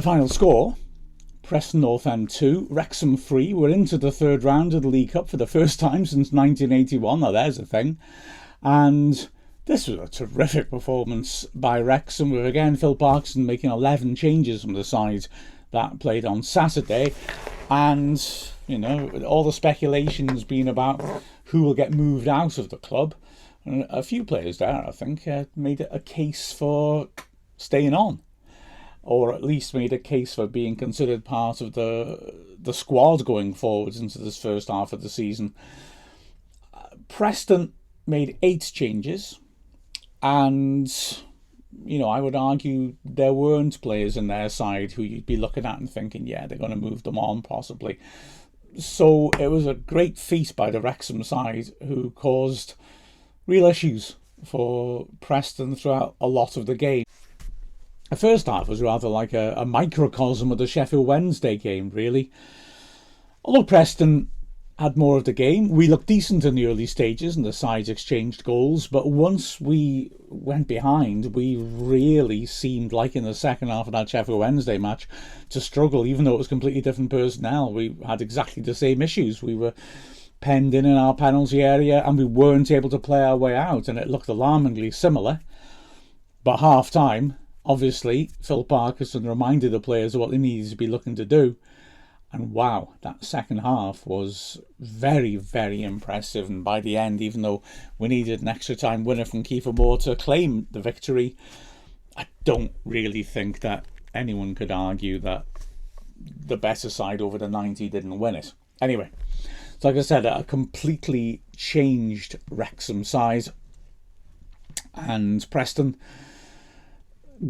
The final score: Preston North End 2, Wrexham 3. We're into the third round of the League Cup for the first time since 1981. Now there's a thing. And this was a terrific performance by Wrexham, with again Phil Parkinson making 11 changes from the side that played on Saturday. And, you know, all the speculations being about who will get moved out of the club. And a few players there, I think, made a case for staying on, or at least made a case for being considered part of the squad going forwards into this first half of the season. Preston made 8 changes, and, you know, I would argue there weren't players in their side who you'd be looking at and thinking, yeah, they're going to move them on possibly. So it was a great feat by the Wrexham side, who caused real issues for Preston throughout a lot of the game. The first half was rather like a microcosm of the Sheffield Wednesday game, really. Although Preston had more of the game, we looked decent in the early stages and the sides exchanged goals, but once we went behind, we really seemed, like in the second half of that Sheffield Wednesday match, to struggle, even though it was completely different personnel. We had exactly the same issues. We were penned in our penalty area and we weren't able to play our way out, and it looked alarmingly similar. But half-time, obviously, Phil Parkinson reminded the players of what they needed to be looking to do. And wow, that second half was very, very impressive. And by the end, even though we needed an extra time winner from Kiefer Moore to claim the victory, I don't really think that anyone could argue that the better side over the 90 didn't win it. Anyway, so like I said, a completely changed Wrexham side. And Preston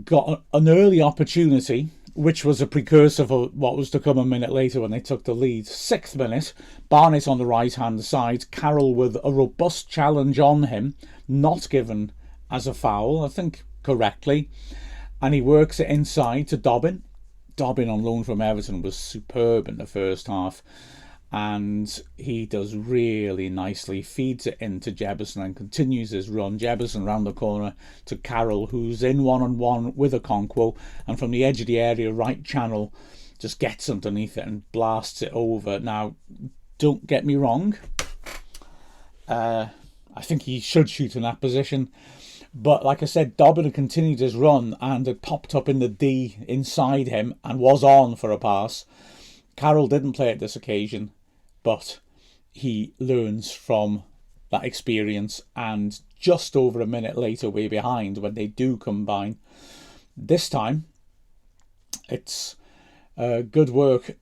got an early opportunity, which was a precursor for what was to come a minute later when they took the lead. 6th minute, Barnett on the right-hand side, Carroll with a robust challenge on him, not given as a foul, I think correctly, and he works it inside to Dobbin. Dobbin, on loan from Everton, was superb in the first half, and he does really nicely, feeds it into Jebbison and continues his run. Jebbison round the corner to Carroll, who's in one-on-one with Okonkwo, and from the edge of the area, right channel, just gets underneath it and blasts it over. Now, don't get me wrong, I think he should shoot in that position, but like I said, Dobbin had continued his run and had popped up in the D inside him and was on for a pass. Carroll didn't play at this occasion, but he learns from that experience, and just over a minute later, way behind, when they do combine, this time it's good work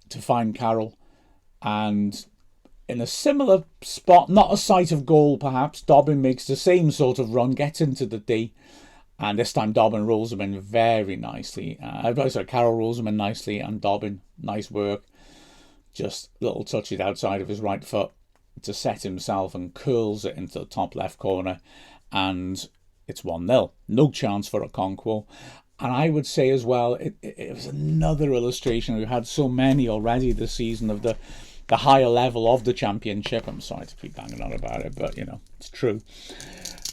to find Carroll, and in a similar spot, not a sight of goal perhaps, Dobbin makes the same sort of run, gets into the D, and this time Dobbin rolls him in very nicely. Carroll rolls him in nicely, and Dobbin, nice work. Just little touches outside of his right foot to set himself and curls it into the top left corner, and it's 1-0. No chance for Okonkwo. And I would say as well, it was another illustration. We've had so many already this season of the higher level of the Championship. I'm sorry to keep banging on about it, but, you know, it's true.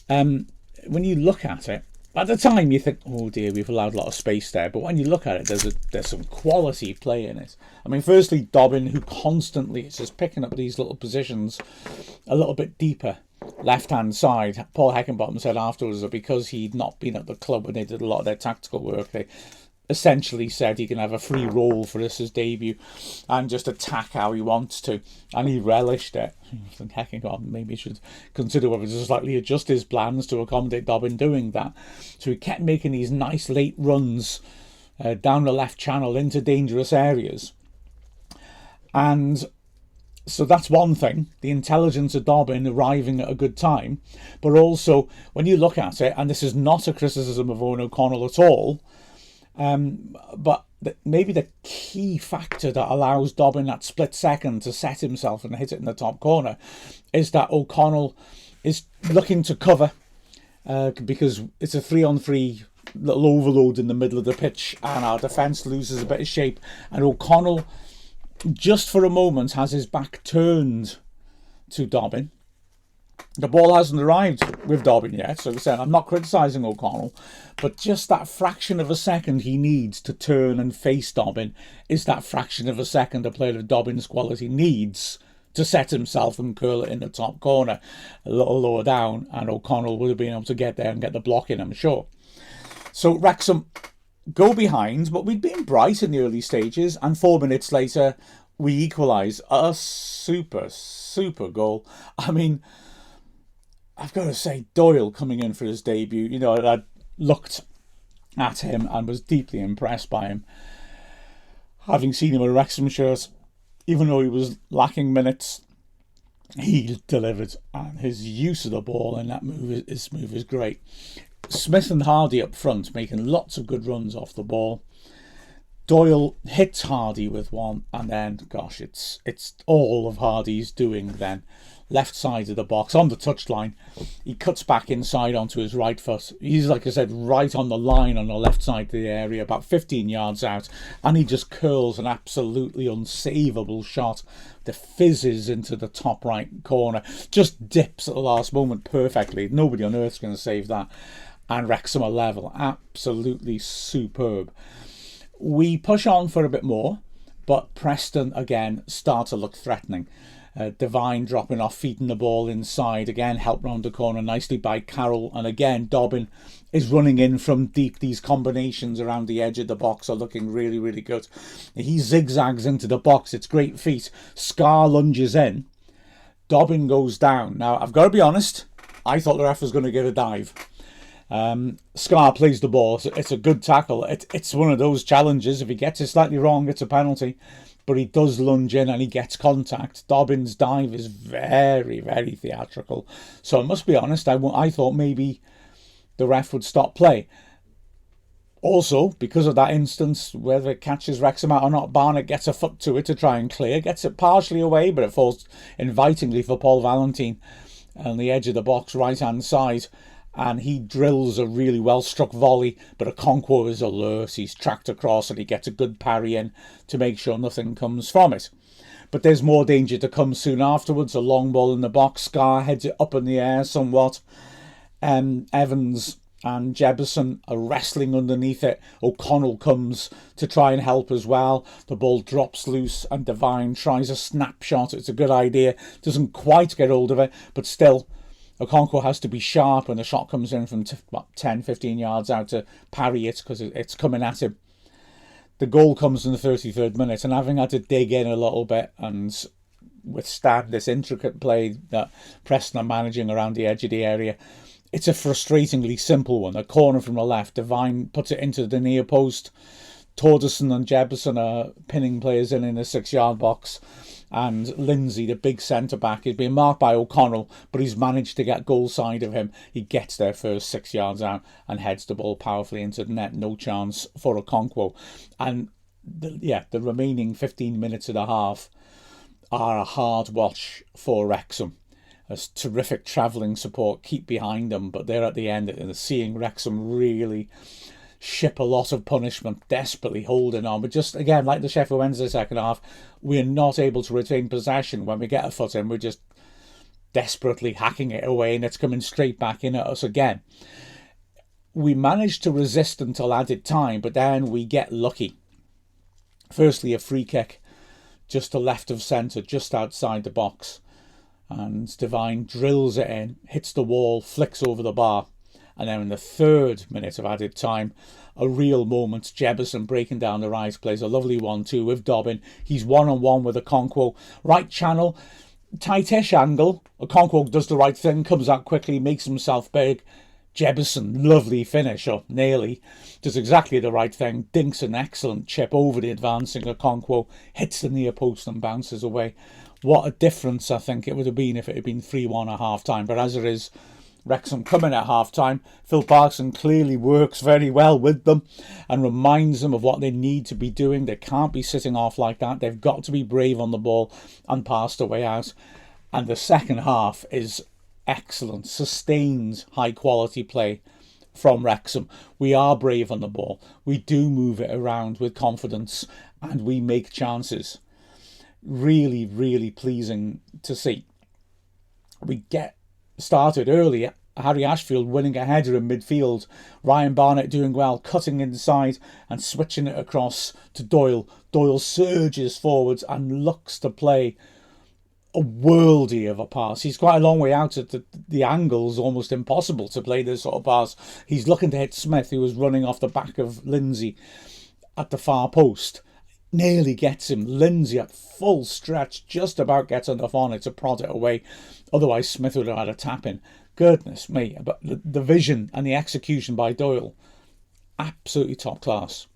When you look at it, at the time you think, oh dear, we've allowed a lot of space there. But when you look at it, there's some quality play in it. I mean, firstly, Dobbin, who constantly is just picking up these little positions a little bit deeper, left-hand side. Paul Heckingbottom said afterwards that because he'd not been at the club when they did a lot of their tactical work, they essentially said he can have a free roll for his debut and just attack how he wants to, and he relished it. I think Heckingbottom maybe should consider whether to slightly adjust his plans to accommodate Dobbin doing that. So he kept making these nice late runs down the left channel into dangerous areas, and so that's one thing, the intelligence of Dobbin arriving at a good time. But also, when you look at it, and this is not a criticism of Owen O'Connell at all, but maybe the key factor that allows Dobbin that split second to set himself and hit it in the top corner is that O'Connell is looking to cover, because it's a 3-on-3 little overload in the middle of the pitch, and our defence loses a bit of shape, and O'Connell, just for a moment, has his back turned to Dobbin, The ball hasn't arrived with Dobbin yet, so I'm not criticising O'Connell, but just that fraction of a second he needs to turn and face Dobbin is that fraction of a second a player of Dobbin's quality needs to set himself and curl it in the top corner a little lower down, and O'Connell would have been able to get there and get the block in, I'm sure. So Wrexham go behind, but we'd been bright in the early stages, and 4 minutes later we equalise. A super, super goal. I mean, I've got to say, Doyle coming in for his debut, I looked at him and was deeply impressed by him. Having seen him in a Wrexham shirt, even though he was lacking minutes, he delivered, and his use of the ball in that move is great. Smith and Hardy up front making lots of good runs off the ball. Doyle hits Hardy with one, and then, gosh, it's all of Hardy's doing then. Left side of the box, on the touchline, he cuts back inside onto his right foot. He's, like I said, right on the line on the left side of the area, about 15 yards out, and he just curls an absolutely unsavable shot that fizzes into the top right corner. Just dips at the last moment perfectly. Nobody on earth's going to save that. And Wrexham are level. Absolutely superb. We push on for a bit more, but Preston again start to look threatening. Devine dropping off, feeding the ball inside. Again, helped round the corner nicely by Carroll. And again, Dobbin is running in from deep. These combinations around the edge of the box are looking really, really good. He zigzags into the box. It's great feet. Scar lunges in. Dobbin goes down. Now, I've got to be honest, I thought the ref was going to give a dive. Scar plays the ball. So it's a good tackle. It's one of those challenges. If he gets it slightly wrong, it's a penalty. But he does lunge in and he gets contact. Dobbin's dive is very, very theatrical. So I must be honest, I thought maybe the ref would stop play. Also, because of that instance, whether it catches Wrexham out or not, Barnett gets a foot to it to try and clear. Gets it partially away, but it falls invitingly for Paul Valentine on the edge of the box, right-hand side. And he drills a really well-struck volley, but Okonkwo is alert. He's tracked across and he gets a good parry in to make sure nothing comes from it. But there's more danger to come soon afterwards. A long ball in the box. Scar heads it up in the air somewhat. Evans and Jebison are wrestling underneath it. O'Connell comes to try and help as well. The ball drops loose and Devine tries a snapshot. It's a good idea. Doesn't quite get hold of it, but still, Okonkwo has to be sharp when the shot comes in from 10, 15 yards out to parry it because it's coming at him. The goal comes in the 33rd minute, and having had to dig in a little bit and withstand this intricate play that Preston are managing around the edge of the area, it's a frustratingly simple one. A corner from the left, Devine puts it into the near post. Torderson and Jebison are pinning players in the 6-yard box. And Lindsay, the big centre-back, is being marked by O'Connell, but he's managed to get goal side of him. He gets there first 6 yards out and heads the ball powerfully into the net. No chance for Okonkwo. And the remaining 15 minutes and a half are a hard watch for Wrexham. As terrific travelling support keep behind them, but they're at the end and seeing Wrexham really ship a lot of punishment, desperately holding on. But just, again, like the Sheffield Wednesday second half, we're not able to retain possession. When we get a foot in, we're just desperately hacking it away and it's coming straight back in at us again. We managed to resist until added time, but then we get lucky. Firstly, a free kick just to left of centre, just outside the box. And Devine drills it in, hits the wall, flicks over the bar. And then in the 3rd minute of added time, a real moment. Jebison breaking down the right, plays a lovely 1-2 with Dobbin. He's one-on-one with Okonkwo. Right channel, tightish angle. Okonkwo does the right thing, comes out quickly, makes himself big. Jebison, lovely finish, or nearly, does exactly the right thing. Dinks an excellent chip over the advancing Okonkwo, hits the near post and bounces away. What a difference I think it would have been if it had been 3-1 at half-time. But as it is, Wrexham coming at half-time. Phil Parkson clearly works very well with them and reminds them of what they need to be doing. They can't be sitting off like that. They've got to be brave on the ball and pass the way out. And the second half is excellent, sustained, high-quality play from Wrexham. We are brave on the ball. We do move it around with confidence and we make chances. Really, really pleasing to see. We get started early. Harry Ashfield winning a header in midfield. Ryan Barnett doing well, cutting inside and switching it across to Doyle. Doyle surges forwards and looks to play a worldie of a pass. He's quite a long way out at the angle's almost impossible to play this sort of pass. He's looking to hit Smith, who was running off the back of Lindsay at the far post. Nearly gets him. Lindsay at full stretch just about gets enough on it to prod it away. Otherwise Smith would have had a tap in. Goodness me. But the vision and the execution by Doyle, absolutely top class.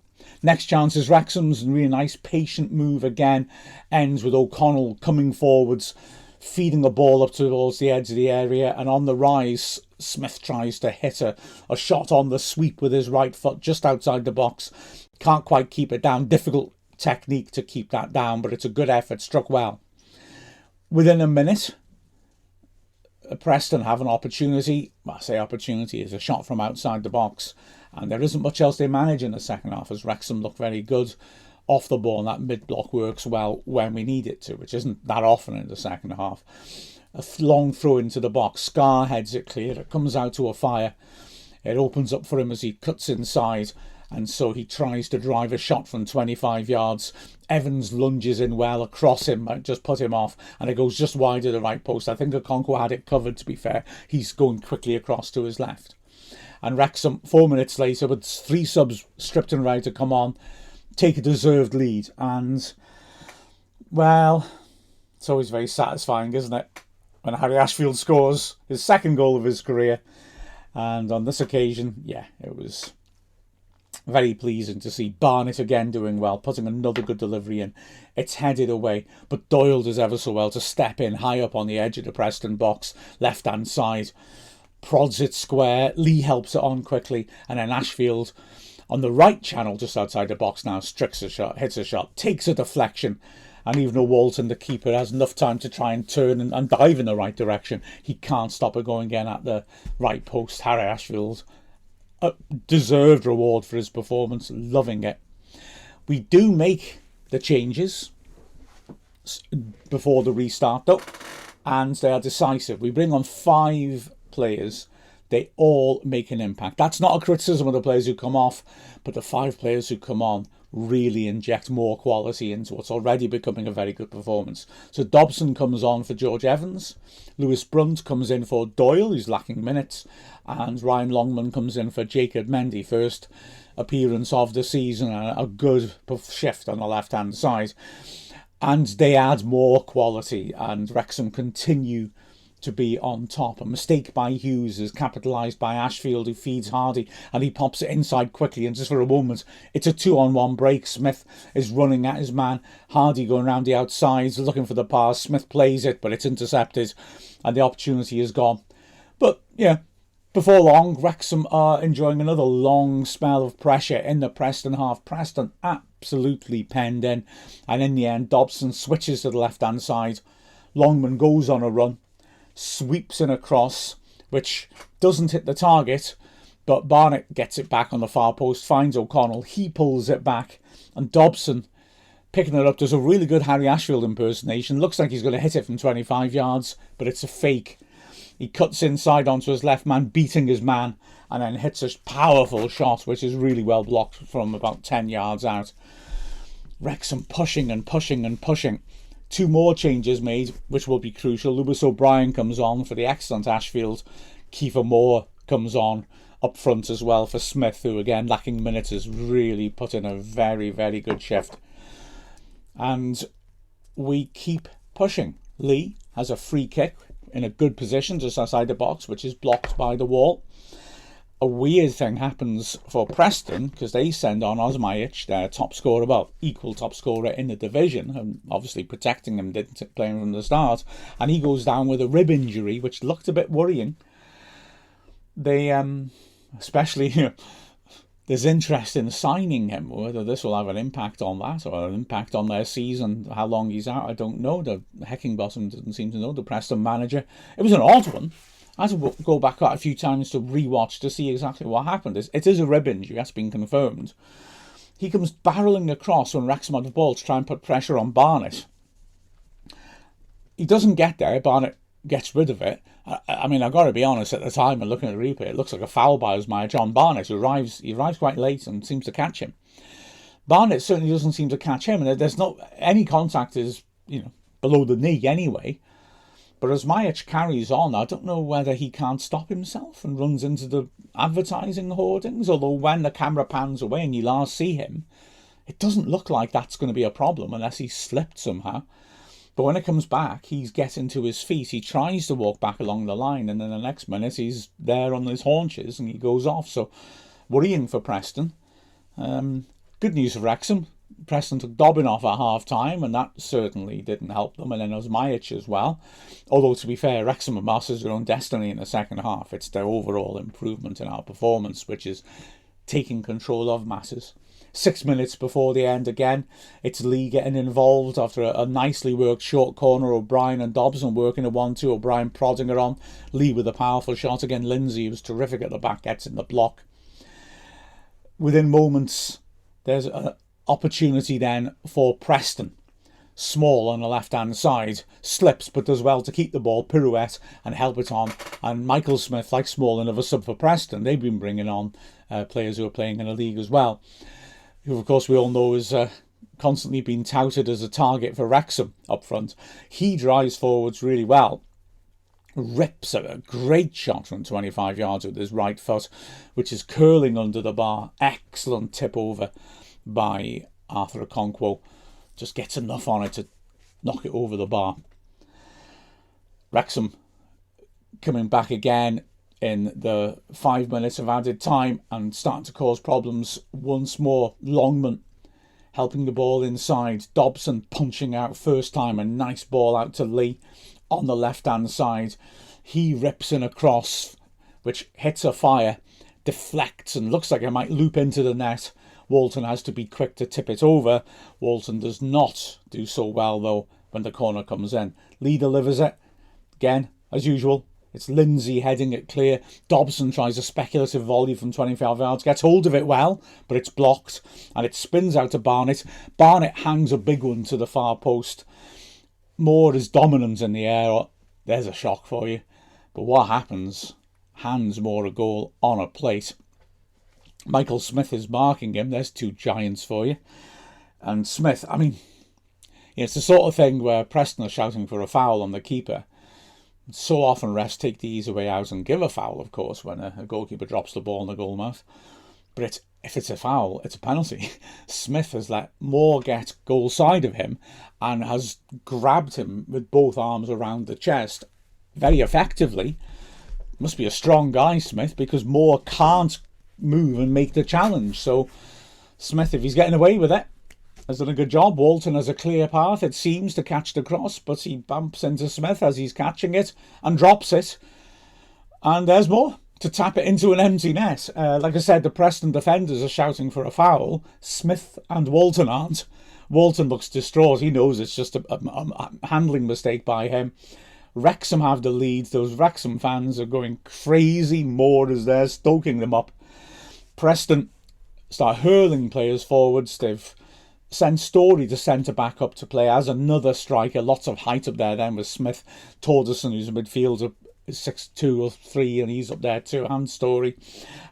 Next chance is Wrexham's, and really nice patient move again. Ends with O'Connell coming forwards, feeding the ball up towards the edge of the area, and on the rise Smith tries to hit a shot on the sweep with his right foot just outside the box. Can't quite keep it down. Difficult technique to keep that down, but it's a good effort, struck well. Within a minute, Preston have an opportunity. Well, I say opportunity is a shot from outside the box, and there isn't much else they manage in the second half, as Wrexham look very good off the ball, and that mid-block works well when we need it to, which isn't that often in the second half. A long throw into the box. Scar heads it clear. It comes out to a fire. It opens up for him as he cuts inside, and so he tries to drive a shot from 25 yards. Evans lunges in well across him, just put him off, and it goes just wide of the right post. I think Okonkwo had it covered, to be fair. He's going quickly across to his left. And Wrexham, 4 minutes later, with 3 subs stripped and ready to come on, take a deserved lead. And, well, it's always very satisfying, isn't it, when Harry Ashfield scores his second goal of his career. And on this occasion, yeah, it was very pleasing to see Barnett again doing well, putting another good delivery in. It's headed away, but Doyle does ever so well to step in high up on the edge of the Preston box, left-hand side, prods it square. Lee helps it on quickly, and then Ashfield on the right channel just outside the box now strikes a shot, hits a shot, takes a deflection, and even though Walton, the keeper, has enough time to try and turn and dive in the right direction, he can't stop it going again at the right post. Harry Ashfield, a deserved reward for his performance, loving it. We do make the changes before the restart though, and they are decisive. We bring on 5 players. They all make an impact. That's not a criticism of the players who come off, but the 5 players who come on really inject more quality into what's already becoming a very good performance. So Dobson comes on for George Evans, Lewis Brunt comes in for Doyle, who's lacking minutes, and Ryan Longman comes in for Jacob Mendy. First appearance of the season, and a good shift on the left-hand side. And they add more quality, and Wrexham continue to be on top. A mistake by Hughes is capitalised by Ashfield, who feeds Hardy, and he pops it inside quickly, and just for a moment it's a 2-on-1 break. Smith is running at his man, Hardy going around the outsides looking for the pass. Smith plays it, but it's intercepted and the opportunity is gone. But yeah, before long Wrexham are enjoying another long spell of pressure in the Preston half. Preston absolutely penned in, and in the end Dobson switches to the left hand side. Longman goes on a run, sweeps in a cross which doesn't hit the target, but Barnett gets it back on the far post, finds O'Connell, he pulls it back, and Dobson, picking it up, does a really good Harry Ashfield impersonation. Looks like he's going to hit it from 25 yards, but it's a fake. He cuts inside onto his left man, beating his man, and then hits a powerful shot which is really well blocked from about 10 yards out. Wrexham pushing and pushing and pushing. 2 more changes made, which will be crucial. Lewis O'Brien comes on for the excellent Ashfield. Kiefer Moore comes on up front as well for Smith, who again, lacking minutes, has really put in a very, very good shift. And we keep pushing. Lee has a free kick in a good position just outside the box, which is blocked by the wall. A weird thing happens for Preston, because they send on Osmajic, their top scorer, well, equal top scorer in the division, and obviously protecting him, didn't play him from the start, and he goes down with a rib injury, which looked a bit worrying. They, especially, there's interest in signing him. Whether this will have an impact on that, or an impact on their season, how long he's out, I don't know. The Heckingbottom doesn't seem to know, the Preston manager. It was an odd one. I had to go back quite a few times to rewatch to see exactly what happened. It is a rib injury, that's been confirmed. He comes barrelling across when Wrexham had the ball to try and put pressure on Barnett. He doesn't get there. Barnett gets rid of it, I mean, I've got to be honest, at the time, and looking at the replay, it looks like a foul by Osmaya John Barnett, who he arrives quite late and seems to catch him. Barnett certainly doesn't seem to catch him, and there's not any contact is, below the knee anyway. But as Majic carries on, I don't know whether he can't stop himself and runs into the advertising hoardings, although when the camera pans away and you last see him, it doesn't look like that's going to be a problem unless he slipped somehow. But when it comes back, he's getting to his feet. He tries to walk back along the line, and then the next minute he's there on his haunches and he goes off. So worrying for Preston. Good news for Wrexham. Preston took Dobbin off at half-time, and that certainly didn't help them. And then Osmaic as well. Although, to be fair, Wrexham have mastered their own destiny in the second half. It's their overall improvement in our performance, which is taking control of matters. 6 minutes before the end again, it's Lee getting involved after a nicely worked short corner. O'Brien and Dobson working a 1-2. O'Brien prodding her on. Lee with a powerful shot again. Lindsay, who was terrific at the back, gets in the block. Within moments, there's an opportunity then for Preston. Small on the left-hand side, slips but does well to keep the ball, pirouette and help it on. And Michael Smith, like Small, another sub for Preston. They've been bringing on players who are playing in the league as well, who of course we all know is constantly been touted as a target for Wrexham up front. He drives forwards really well, rips a great shot from 25 yards with his right foot, which is curling under the bar. Excellent tip over by Arthur Okonkwo. Just gets enough on it to knock it over the bar. Wrexham coming back again in the 5 minutes of added time and starting to cause problems once more. Longman helping the ball inside. Dobson punching out first time. A nice ball out to Lee on the left-hand side. He rips in a cross, which hits a fire, deflects and looks like it might loop into the net. Walton has to be quick to tip it over. Walton does not do so well, though, when the corner comes in. Lee delivers it. Again, as usual, it's Lindsay heading it clear. Dobson tries a speculative volley from 25 yards, gets hold of it well, but it's blocked, and it spins out to Barnett. Barnett hangs a big one to the far post. Moore is dominant in the air. There's a shock for you. But what happens? Hands Moore a goal on a plate. Michael Smith is marking him. There's two giants for you. And Smith, I mean, it's the sort of thing where Preston are shouting for a foul on the keeper. So often refs take the easy way out and give a foul, of course, when a goalkeeper drops the ball in the goal mouth. But if it's a foul, it's a penalty. Smith has let Moore get goal side of him and has grabbed him with both arms around the chest very effectively. Must be a strong guy, Smith, because Moore can't move and make the challenge. So Smith, if he's getting away with it, has done a good job. Walton has a clear path, it seems, to catch the cross, but he bumps into Smith as he's catching it and drops it. And there's Moore to tap it into an empty net. Like I said, the Preston defenders are shouting for a foul. Smith and Walton aren't. Walton looks distraught. He knows it's just a handling mistake by him. Wrexham have the lead. Those Wrexham fans are going crazy. Moore is there, stoking them up. Preston start hurling players forwards. They've sent Story to centre back up to play as another striker. Lots of height up there then with Smith. Torderson, who's a midfielder, is 6'2" or 3, and he's up there too, and Story.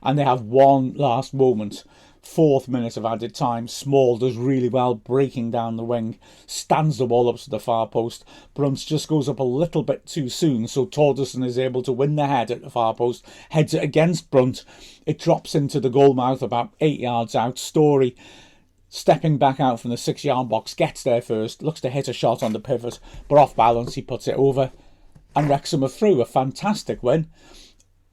And they have one last moment. 4th minute of added time. Small does really well, breaking down the wing, stands the ball up to the far post. Brunt just goes up a little bit too soon, so Torderson is able to win the head at the far post, heads it against Brunt. It drops into the goal mouth about 8 yards out. Story, stepping back out from the 6-yard box, gets there first, looks to hit a shot on the pivot, but off balance he puts it over, and Wrexham are through. A fantastic win.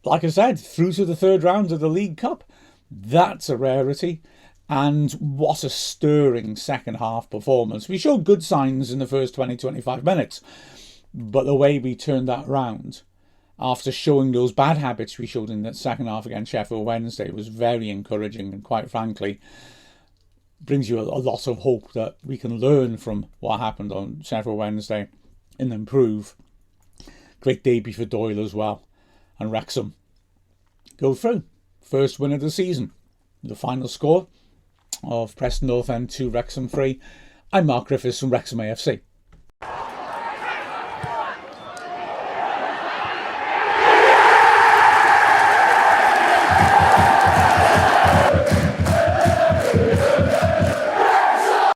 Like I said, through to the 3rd round of the League Cup. That's a rarity. And what a stirring second half performance. We showed good signs in the first 20-25 minutes, but the way we turned that round after showing those bad habits we showed in the second half against Sheffield Wednesday was very encouraging, and quite frankly brings you a lot of hope that we can learn from what happened on Sheffield Wednesday and improve. Great debut for Doyle as well, and Wrexham go through. First win of the season. The final score of Preston North End 2, Wrexham 3. I'm Mark Griffiths from Wrexham AFC.